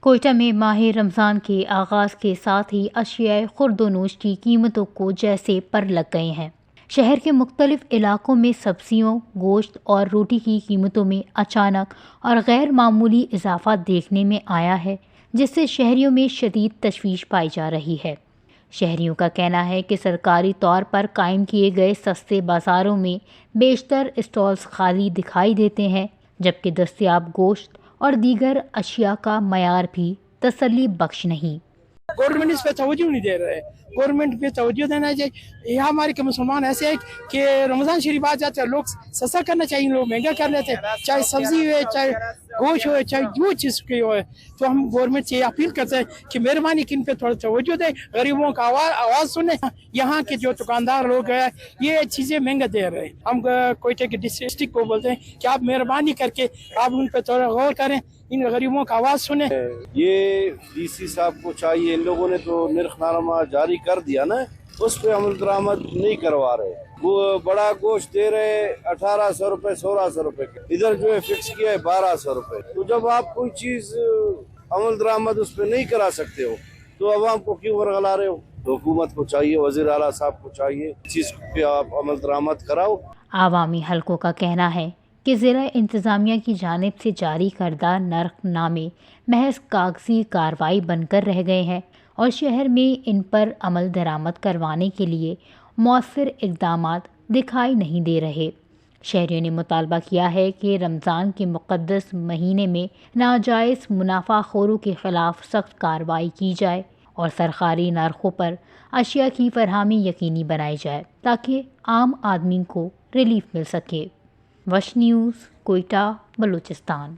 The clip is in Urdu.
کوئٹہ میں ماہ رمضان کے آغاز کے ساتھ ہی اشیاء خورد و نوش کی قیمتوں کو جیسے پر لگ گئے ہیں۔ شہر کے مختلف علاقوں میں سبزیوں، گوشت اور روٹی کی قیمتوں میں اچانک اور غیر معمولی اضافہ دیکھنے میں آیا ہے، جس سے شہریوں میں شدید تشویش پائی جا رہی ہے۔ شہریوں کا کہنا ہے کہ سرکاری طور پر قائم کیے گئے سستے بازاروں میں بیشتر اسٹالز خالی دکھائی دیتے ہیں، جبکہ دستیاب گوشت اور دیگر اشیاء کا معیار بھی تسلی بخش نہیں۔ گورنمنٹ اس پہ توجہ نہیں دے رہے، گورنمنٹ پہ توجہ دینا چاہیے۔ یہ ہمارے کے مسلمان ایسے ہیں کہ رمضان شریف آ جاتے ہیں، لوگ سستا کرنا چاہیے، لوگ مہنگا کر لیتے ہیں، چاہے سبزی ہوئے، چاہے گوشت ہوئے، چاہے جو چیز کی ہوئے۔ تو ہم گورنمنٹ سے یہ اپیل کرتے ہیں کہ مہربانی کی ان پہ تھوڑا توجہ دیں، غریبوں کا آواز سنیں۔ یہاں کے جو دکاندار لوگ ہیں یہ چیزیں مہنگا دے رہے ہیں۔ ہم کوئٹہ کے ڈسٹرکٹ کو بولتے ہیں کہ آپ مہربانی کر کے آپ ان پہ تھوڑا غور کریں، ان غریبوں کا آواز سنیں۔ یہ ڈی سی صاحب کو چاہیے، ان لوگوں نے تو نرخ نامہ جاری کر دیا نا، اس پہ عمل درآمد نہیں کروا رہے۔ وہ بڑا گوشت دے رہے 1800 روپے 1600 روپے کے، ادھر جو ہے فکس کیا ہے 1200 روپے۔ تو جب آپ کوئی چیز عمل درآمد اس پہ نہیں کرا سکتے ہو تو عوام کو کیوں ورغلا رہے ہو؟ تو حکومت کو چاہیے، وزیر اعلیٰ صاحب کو چاہیے اس چیز پہ آپ عمل درآمد کراؤ۔ عوامی حلقوں کا کہنا ہے کہ ضلع انتظامیہ کی جانب سے جاری کردہ نرخ نامے محض کاغذی کارروائی بن کر رہ گئے ہیں اور شہر میں ان پر عمل درآمد کروانے کے لیے مؤثر اقدامات دکھائی نہیں دے رہے۔ شہریوں نے مطالبہ کیا ہے کہ رمضان کے مقدس مہینے میں ناجائز منافع خوروں کے خلاف سخت کارروائی کی جائے اور سرکاری نرخوں پر اشیاء کی فراہمی یقینی بنائی جائے تاکہ عام آدمی کو ریلیف مل سکے۔ وش نیوز، کوئٹہ، بلوچستان۔